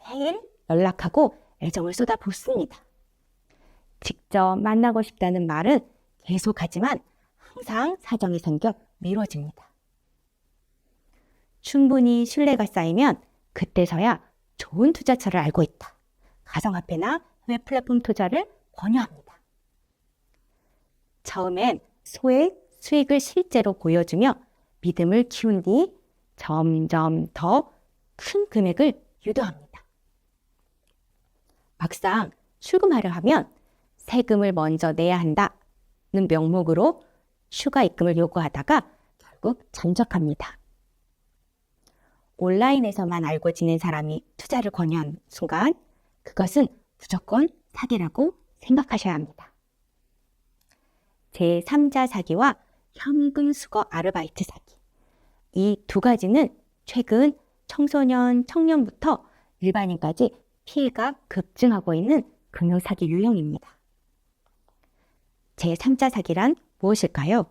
매일 연락하고 애정을 쏟아붓습니다. 직접 만나고 싶다는 말은 계속하지만 항상 사정이 생겨 미뤄집니다. 충분히 신뢰가 쌓이면 그때서야 좋은 투자처를 알고 있다. 가상화폐나 해외 플랫폼 투자를 권유합니다. 처음엔 소액 수익을 실제로 보여주며 믿음을 키운 뒤 점점 더 큰 금액을 유도합니다. 막상 출금하려 하면 세금을 먼저 내야 한다는 명목으로 추가 입금을 요구하다가 결국 전적합니다. 온라인에서만 알고 지낸 사람이 투자를 권유한 순간 그것은 무조건 사기라고 생각하셔야 합니다. 제3자 사기와 현금 수거 아르바이트 사기. 이 두 가지는 최근 청소년, 청년부터 일반인까지 피해가 급증하고 있는 금융사기 유형입니다. 제3자 사기란 무엇일까요?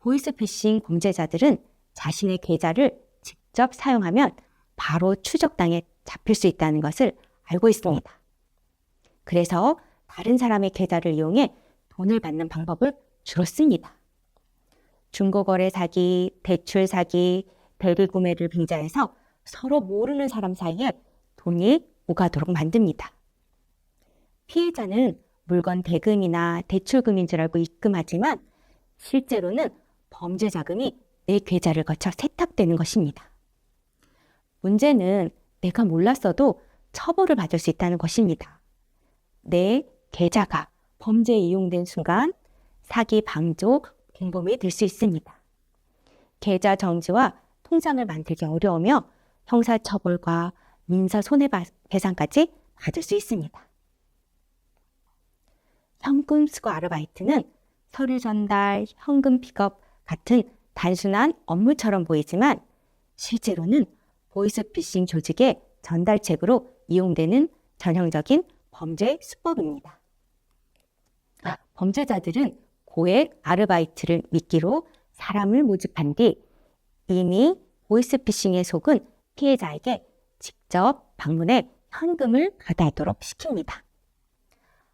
보이스피싱 범죄자들은 자신의 계좌를 직접 사용하면 바로 추적당해 잡힐 수 있다는 것을 알고 있습니다. 그래서 다른 사람의 계좌를 이용해 돈을 받는 방법을 주로 씁니다. 중고거래 사기, 대출 사기, 대리구매를 빙자해서 서로 모르는 사람 사이에 돈이 오가도록 만듭니다. 피해자는 물건 대금이나 대출금인 줄 알고 입금하지만 실제로는 범죄 자금이 내 계좌를 거쳐 세탁되는 것입니다. 문제는 내가 몰랐어도 처벌을 받을 수 있다는 것입니다. 내 계좌가 범죄에 이용된 순간 사기 방조, 공범이 될 수 있습니다. 계좌 정지와 통장을 만들기 어려우며 형사처벌과 민사 손해배상까지 받을 수 있습니다. 현금 수거 아르바이트는 서류 전달, 현금 픽업 같은 단순한 업무처럼 보이지만 실제로는 보이스피싱 조직의 전달책으로 이용되는 전형적인 범죄 수법입니다. 범죄자들은 고액 아르바이트를 미끼로 사람을 모집한 뒤 이미 보이스피싱에 속은 피해자에게 직접 방문해 현금을 가다하도록 시킵니다.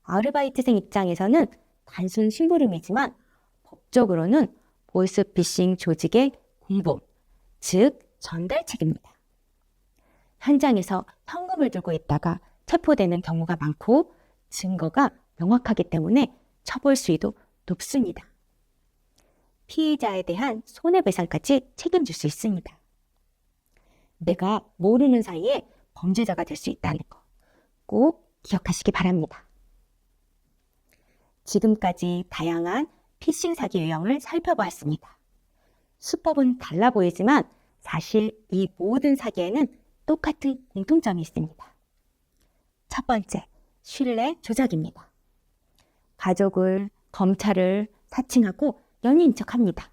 아르바이트생 입장에서는 단순 심부름이지만 법적으로는 보이스피싱 조직의 공범, 즉 전달책입니다. 현장에서 현금을 들고 있다가 체포되는 경우가 많고 증거가 명확하기 때문에 처벌 수위도 높습니다. 피해자에 대한 손해배상까지 책임질 수 있습니다. 내가 모르는 사이에 범죄자가 될 수 있다는 거 꼭 기억하시기 바랍니다. 지금까지 다양한 피싱 사기 유형을 살펴보았습니다. 수법은 달라 보이지만 사실 이 모든 사기에는 똑같은 공통점이 있습니다. 첫 번째, 신뢰 조작입니다. 가족을, 검찰을 사칭하고 연인인 척합니다.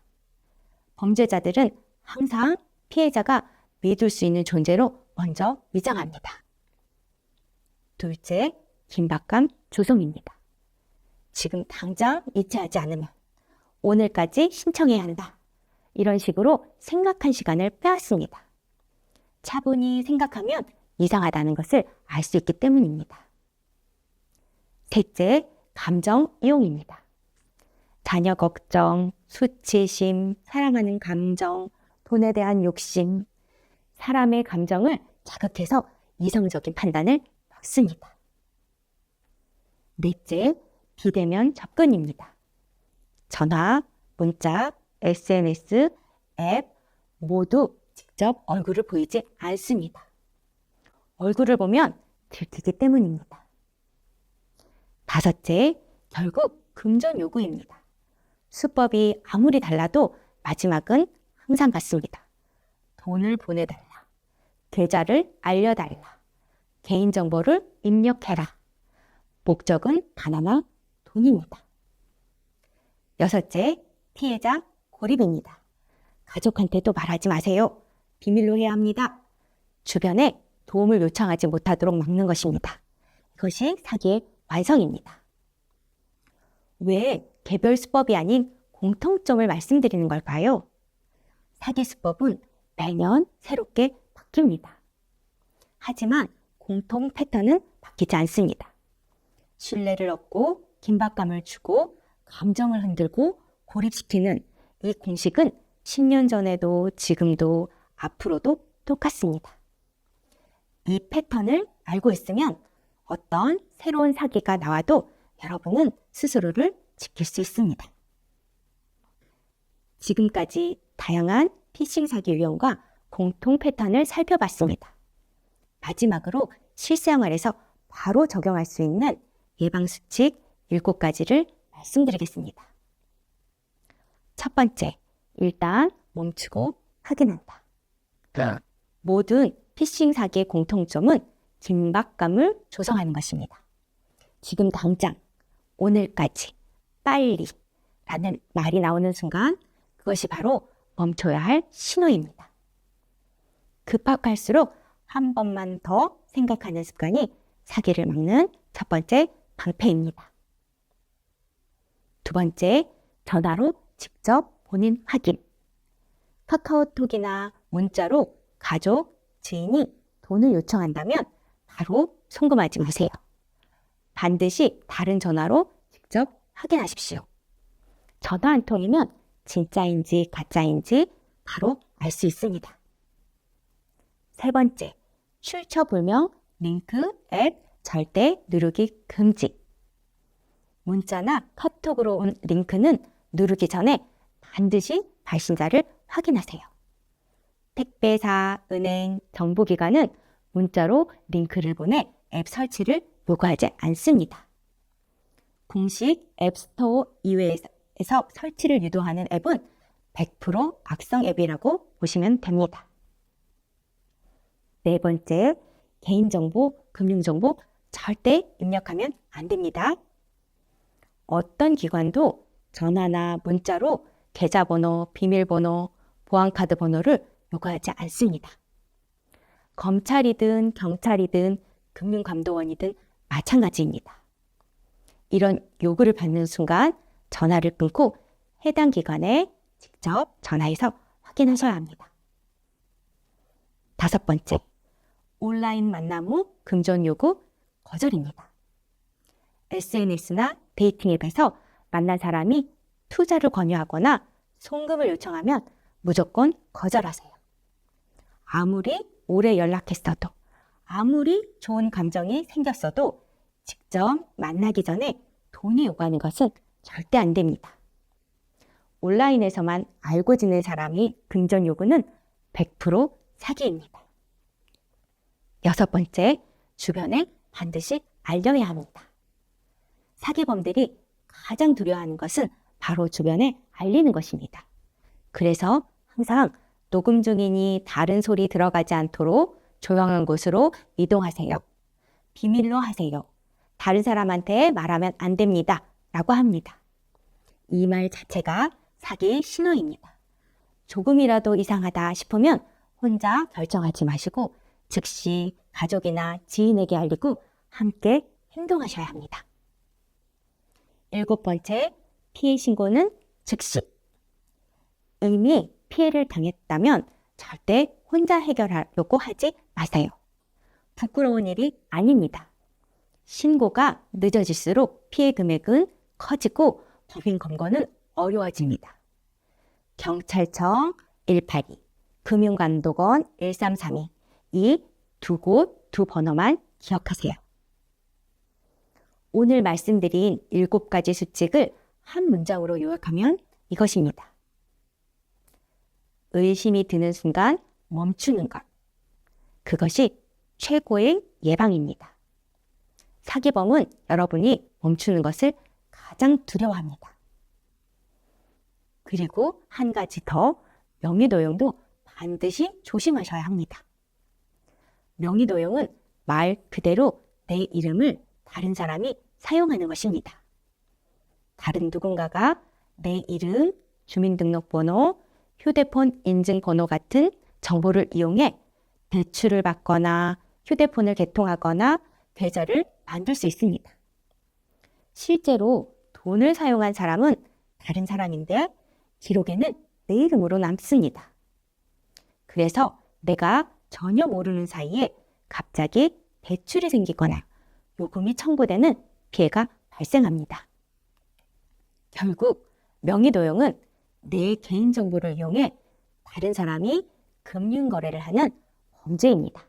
범죄자들은 항상 피해자가 믿을 수 있는 존재로 먼저 위장합니다. 둘째, 긴박감 조성입니다. 지금 당장 이체하지 않으면 오늘까지 신청해야 한다. 이런 식으로 생각한 시간을 빼앗습니다. 차분히 생각하면 이상하다는 것을 알 수 있기 때문입니다. 셋째, 감정 이용입니다. 자녀 걱정, 수치심, 사랑하는 감정, 돈에 대한 욕심, 사람의 감정을 자극해서 이성적인 판단을 얻습니다. 넷째, 비대면 접근입니다. 전화, 문자, SNS, 앱 모두 직접 얼굴을 보이지 않습니다. 얼굴을 보면 들키기 때문입니다. 다섯째, 결국 금전 요구입니다. 수법이 아무리 달라도 마지막은 항상 같습니다. 돈을 보내달라. 계좌를 알려달라. 개인정보를 입력해라. 목적은 단 하나, 돈입니다. 여섯째, 피해자 고립입니다. 가족한테도 말하지 마세요. 비밀로 해야 합니다. 주변에 도움을 요청하지 못하도록 막는 것입니다. 이것이 사기의 완성입니다. 왜 개별 수법이 아닌 공통점을 말씀드리는 걸까요? 사기 수법은 매년 새롭게 바뀝니다. 하지만 공통 패턴은 바뀌지 않습니다. 신뢰를 얻고 긴박감을 주고 감정을 흔들고 고립시키는 이 공식은 10년 전에도 지금도 앞으로도 똑같습니다. 이 패턴을 알고 있으면 어떤 새로운 사기가 나와도 여러분은 스스로를 지킬 수 있습니다. 지금까지 다양한 피싱 사기 유형과 공통 패턴을 살펴봤습니다. 마지막으로 실생활에서 바로 적용할 수 있는 예방수칙 7가지를 말씀드리겠습니다. 첫 번째, 일단 멈추고 확인한다. 모든 피싱 사기의 공통점은 긴박감을 조성하는 것입니다. 지금 당장, 오늘까지, 빨리 라는 말이 나오는 순간 그것이 바로 멈춰야 할 신호입니다. 급박할수록 한 번만 더 생각하는 습관이 사기를 막는 첫 번째 방패입니다. 두 번째, 전화로 직접 본인 확인. 카카오톡이나 문자로 가족, 지인이 돈을 요청한다면 바로 송금하지 마세요. 반드시 다른 전화로 직접 확인하십시오. 전화 한 통이면 진짜인지 가짜인지 바로 알 수 있습니다. 세 번째, 출처 불명 링크, 앱 절대 누르기 금지. 문자나 카톡으로 온 링크는 누르기 전에 반드시 발신자를 확인하세요. 택배사, 은행, 정보기관은 문자로 링크를 보내 앱 설치를 요구하지 않습니다. 공식 앱스토어 이외에서 설치를 유도하는 앱은 100% 악성 앱이라고 보시면 됩니다. 네 번째, 개인정보, 금융정보 절대 입력하면 안 됩니다. 어떤 기관도 전화나 문자로 계좌번호, 비밀번호, 보안카드 번호를 요구하지 않습니다. 검찰이든 경찰이든 금융감독원이든 마찬가지입니다. 이런 요구를 받는 순간 전화를 끊고 해당 기관에 직접 전화해서 확인하셔야 합니다. 다섯 번째, 온라인 만남 후 금전 요구 거절입니다. SNS나 데이팅 앱에서 만난 사람이 투자를 권유하거나 송금을 요청하면 무조건 거절하세요. 아무리 오래 연락했어도, 아무리 좋은 감정이 생겼어도 직접 만나기 전에 돈이 요구하는 것은 절대 안 됩니다. 온라인에서만 알고 지낸 사람이 금전 요구는 100% 사기입니다. 여섯 번째, 주변에 반드시 알려야 합니다. 사기범들이 가장 두려워하는 것은 바로 주변에 알리는 것입니다. 그래서 항상 녹음 중이니 다른 소리 들어가지 않도록 조용한 곳으로 이동하세요. 비밀로 하세요. 다른 사람한테 말하면 안 됩니다. 라고 합니다. 이 말 자체가 사기의 신호입니다. 조금이라도 이상하다 싶으면 혼자 결정하지 마시고 즉시 가족이나 지인에게 알리고 함께 행동하셔야 합니다. 일곱 번째, 피해 신고는 즉시. 이미 피해를 당했다면 절대 혼자 해결하려고 하지 마세요. 부끄러운 일이 아닙니다. 신고가 늦어질수록 피해 금액은 커지고 법인 검거는 어려워집니다. 경찰청 182, 금융감독원 1332, 이 두 곳, 두 번호만 기억하세요. 오늘 말씀드린 7가지 수칙을 한 문장으로 요약하면 이것입니다. 의심이 드는 순간 멈추는 것. 그것이 최고의 예방입니다. 사기범은 여러분이 멈추는 것을 가장 두려워합니다. 그리고 한 가지 더, 명의도용도 반드시 조심하셔야 합니다. 명의도용은 말 그대로 내 이름을 다른 사람이 사용하는 것입니다. 다른 누군가가 내 이름, 주민등록번호, 휴대폰 인증번호 같은 정보를 이용해 대출을 받거나 휴대폰을 개통하거나 계좌를 만들 수 있습니다. 실제로 돈을 사용한 사람은 다른 사람인데 기록에는 내 이름으로 남습니다. 그래서 내가 전혀 모르는 사이에 갑자기 대출이 생기거나 요금이 청구되는 피해가 발생합니다. 결국 명의도용은 내 개인정보를 이용해 다른 사람이 금융거래를 하는 범죄입니다.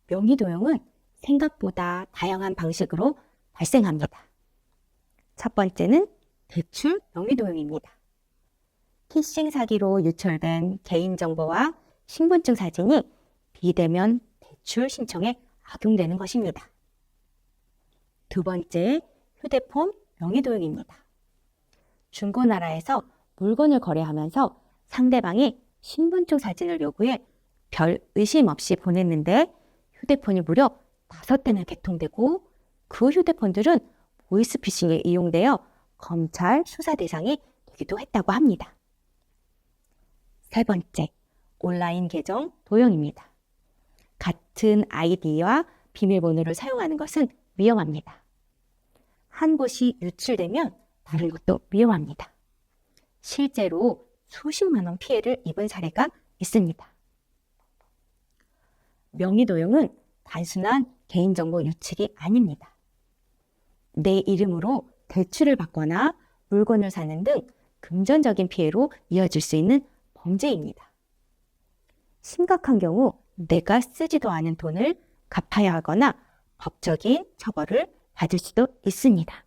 명의도용은 생각보다 다양한 방식으로 발생합니다. 첫 번째는 대출 명의도용입니다. 피싱 사기로 유출된 개인정보와 신분증 사진이 비대면 대출 신청에 악용되는 것입니다. 두 번째, 휴대폰 명의도용입니다. 중고나라에서 물건을 거래하면서 상대방이 신분증 사진을 요구해 별 의심 없이 보냈는데 휴대폰이 무려 5대나 개통되고 그 휴대폰들은 보이스피싱에 이용되어 검찰 수사 대상이 되기도 했다고 합니다. 세 번째, 온라인 계정 도용입니다. 같은 아이디와 비밀번호를 사용하는 것은 위험합니다. 한 곳이 유출되면 다른 곳도 위험합니다. 실제로 수십만 원 피해를 입은 사례가 있습니다. 명의도용은 단순한 개인정보 유출이 아닙니다. 내 이름으로 대출을 받거나 물건을 사는 등 금전적인 피해로 이어질 수 있는 범죄입니다. 심각한 경우 내가 쓰지도 않은 돈을 갚아야 하거나 법적인 처벌을 받을 수도 있습니다.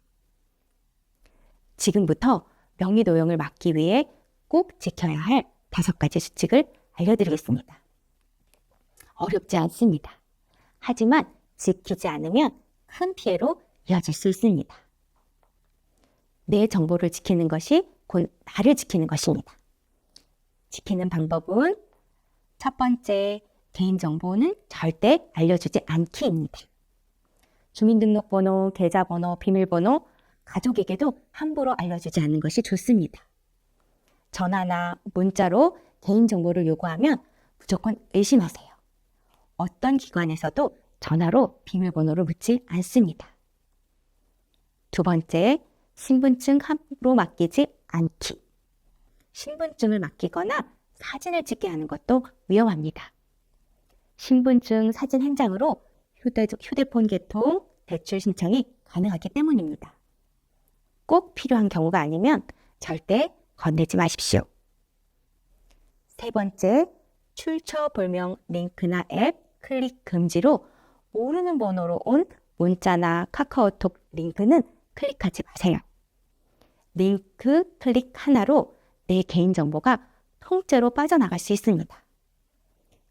지금부터 명의도용을 막기 위해 꼭 지켜야 할 5가지 수칙을 알려드리겠습니다. 어렵지 않습니다. 하지만 지키지 않으면 큰 피해로 이어질 수 있습니다. 내 정보를 지키는 것이 곧 나를 지키는 것입니다. 지키는 방법은 첫 번째, 개인정보는 절대 알려주지 않기입니다. 주민등록번호, 계좌번호, 비밀번호, 가족에게도 함부로 알려주지 않는 것이 좋습니다. 전화나 문자로 개인정보를 요구하면 무조건 의심하세요. 어떤 기관에서도 전화로 비밀번호를 묻지 않습니다. 두 번째, 신분증 함부로 맡기지 않기. 신분증을 맡기거나 사진을 찍게 하는 것도 위험합니다. 신분증 사진 한 장으로 휴대폰 개통, 대출 신청이 가능하기 때문입니다. 꼭 필요한 경우가 아니면 절대 건네지 마십시오. 세 번째, 출처불명 링크나 앱 클릭 금지로 모르는 번호로 온 문자나 카카오톡 링크는 클릭하지 마세요. 링크 클릭 하나로 내 개인정보가 통째로 빠져나갈 수 있습니다.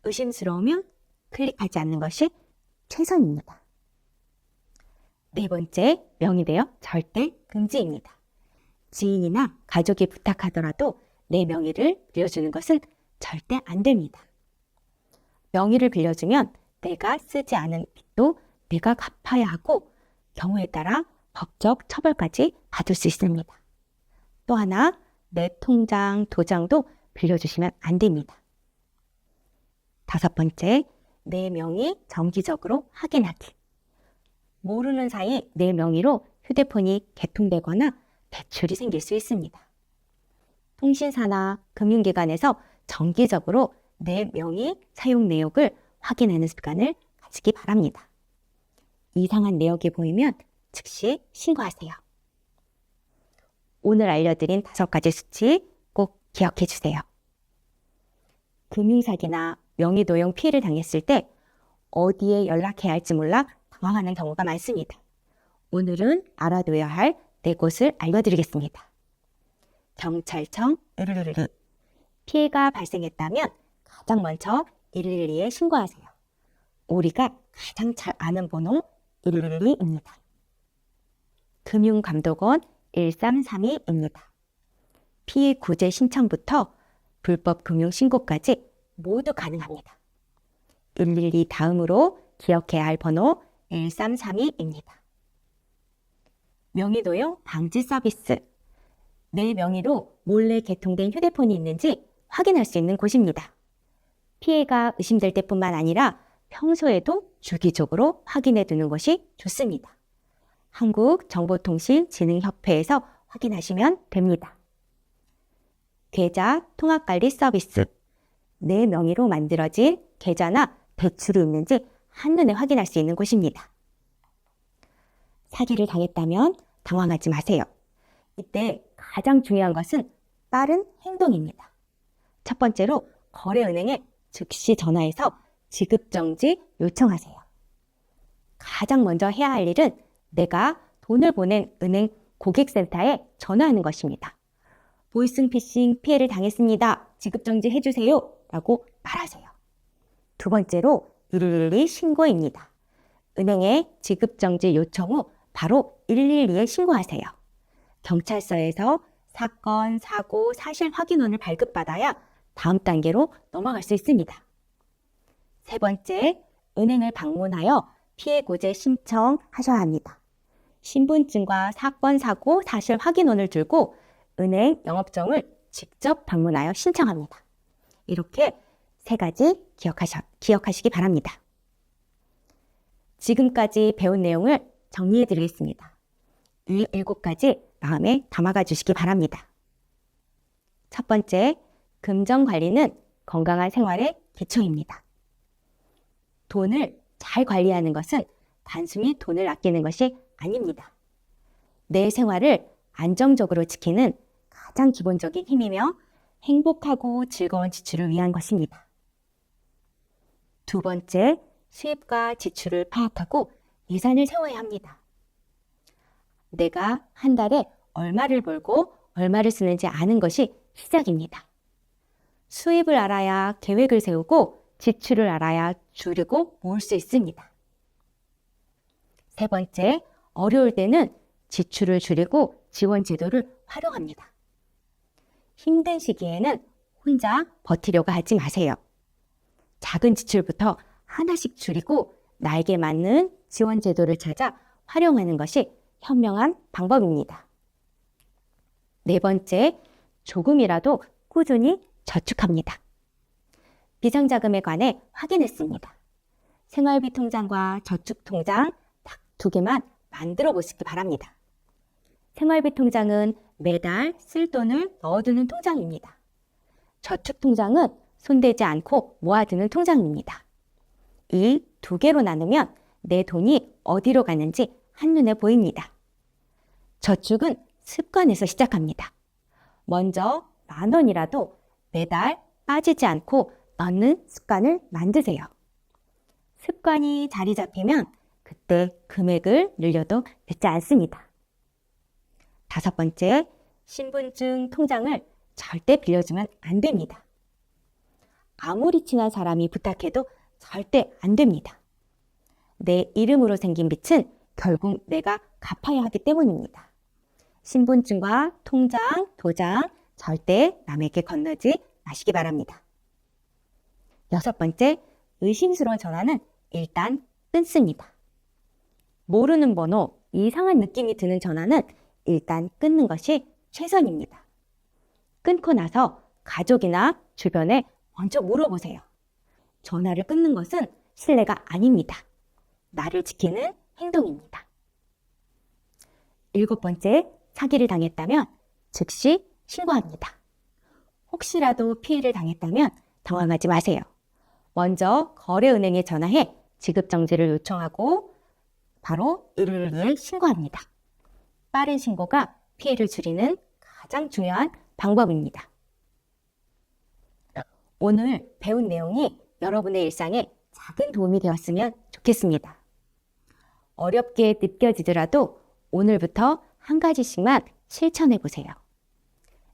의심스러우면 클릭하지 않는 것이 최선입니다. 네 번째, 명의대여 절대 금지입니다. 지인이나 가족이 부탁하더라도 내 명의를 빌려주는 것은 절대 안 됩니다. 명의를 빌려주면 내가 쓰지 않은 빚도 내가 갚아야 하고 경우에 따라 법적 처벌까지 받을 수 있습니다. 또 하나, 내 통장, 도장도 빌려주시면 안 됩니다. 5번째, 내 명의 정기적으로 확인하기. 모르는 사이 내 명의로 휴대폰이 개통되거나 대출이 생길 수 있습니다. 통신사나 금융기관에서 정기적으로 내 명의 사용 내역을 확인하는 습관을 가지기 바랍니다. 이상한 내역이 보이면 즉시 신고하세요. 오늘 알려드린 5가지 수칙 꼭 기억해 주세요. 금융사기나 명의도용 피해를 당했을 때 어디에 연락해야 할지 몰라 당황하는 경우가 많습니다. 오늘은 알아둬야 할 4곳을 알려드리겠습니다. 경찰청 112. 피해가 발생했다면 가장 먼저 112에 신고하세요. 우리가 가장 잘 아는 번호 112입니다. 금융감독원 1332입니다. 피해 구제 신청부터 불법 금융 신고까지 모두 가능합니다. 112 다음으로 기억해야 할 번호 1332입니다. 명의도용 방지 서비스. 내 명의로 몰래 개통된 휴대폰이 있는지 확인할 수 있는 곳입니다. 피해가 의심될 때뿐만 아니라 평소에도 주기적으로 확인해 두는 것이 좋습니다. 한국정보통신진흥협회에서 확인하시면 됩니다. 계좌 통합관리 서비스. 내 명의로 만들어진 계좌나 대출이 있는지 한눈에 확인할 수 있는 곳입니다. 사기를 당했다면 당황하지 마세요. 이때 가장 중요한 것은 빠른 행동입니다. 첫 번째로 거래은행에 즉시 전화해서 지급정지 요청하세요. 가장 먼저 해야 할 일은 내가 돈을 보낸 은행 고객센터에 전화하는 것입니다. 보이스피싱 피해를 당했습니다. 지급정지 해주세요. 라고 말하세요. 두 번째로 112 신고입니다. 은행에 지급정지 요청 후 바로 112에 신고하세요. 경찰서에서 사건, 사고, 사실 확인원을 발급받아야 다음 단계로 넘어갈 수 있습니다. 세 번째, 은행을 방문하여 피해 구제 신청하셔야 합니다. 신분증과 사건, 사고, 사실 확인원을 들고 은행 영업정을 직접 방문하여 신청합니다. 이렇게 3가지 기억하시기 바랍니다. 지금까지 배운 내용을 정리해 드리겠습니다. 이 7가지 마음에 담아가 주시기 바랍니다. 첫 번째, 금전관리는 건강한 생활의 기초입니다. 돈을 잘 관리하는 것은 단순히 돈을 아끼는 것이 아닙니다. 내 생활을 안정적으로 지키는 가장 기본적인 힘이며 행복하고 즐거운 지출을 위한 것입니다. 두 번째, 수입과 지출을 파악하고 예산을 세워야 합니다. 내가 한 달에 얼마를 벌고 얼마를 쓰는지 아는 것이 시작입니다. 수입을 알아야 계획을 세우고 지출을 알아야 줄이고 모을 수 있습니다. 세 번째, 어려울 때는 지출을 줄이고 지원 제도를 활용합니다. 힘든 시기에는 혼자 버티려고 하지 마세요. 작은 지출부터 하나씩 줄이고 나에게 맞는 지원 제도를 찾아 활용하는 것이 현명한 방법입니다. 네 번째, 조금이라도 꾸준히 저축합니다. 비상자금에 관해 확인했습니다. 생활비 통장과 저축 통장 딱 두 개만 만들어 보시기 바랍니다. 생활비 통장은 매달 쓸 돈을 넣어두는 통장입니다. 저축 통장은 손대지 않고 모아두는 통장입니다. 이 두 개로 나누면 내 돈이 어디로 가는지 한눈에 보입니다. 저축은 습관에서 시작합니다. 먼저 10,000원이라도 매달 빠지지 않고 넣는 습관을 만드세요. 습관이 자리 잡히면 그때 금액을 늘려도 늦지 않습니다. 다섯 번째, 신분증 통장을 절대 빌려주면 안 됩니다. 아무리 친한 사람이 부탁해도 절대 안 됩니다. 내 이름으로 생긴 빚은 결국 내가 갚아야 하기 때문입니다. 신분증과 통장, 도장 절대 남에게 건네지 마시기 바랍니다. 여섯 번째, 의심스러운 전화는 일단 끊습니다. 모르는 번호, 이상한 느낌이 드는 전화는 일단 끊는 것이 최선입니다. 끊고 나서 가족이나 주변에 먼저 물어보세요. 전화를 끊는 것은 신뢰가 아닙니다. 나를 지키는 행동입니다. 일곱 번째, 사기를 당했다면 즉시 신고합니다. 혹시라도 피해를 당했다면 당황하지 마세요. 먼저 거래은행에 전화해 지급정지를 요청하고 바로 112에 신고합니다. 빠른 신고가 피해를 줄이는 가장 중요한 방법입니다. 오늘 배운 내용이 여러분의 일상에 작은 도움이 되었으면 좋겠습니다. 어렵게 느껴지더라도 오늘부터 한 가지씩만 실천해 보세요.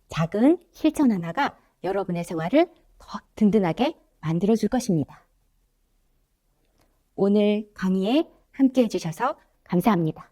작은 실천 하나가 여러분의 생활을 더 든든하게 만들어 줄 것입니다. 오늘 강의에 함께 해주셔서 감사합니다.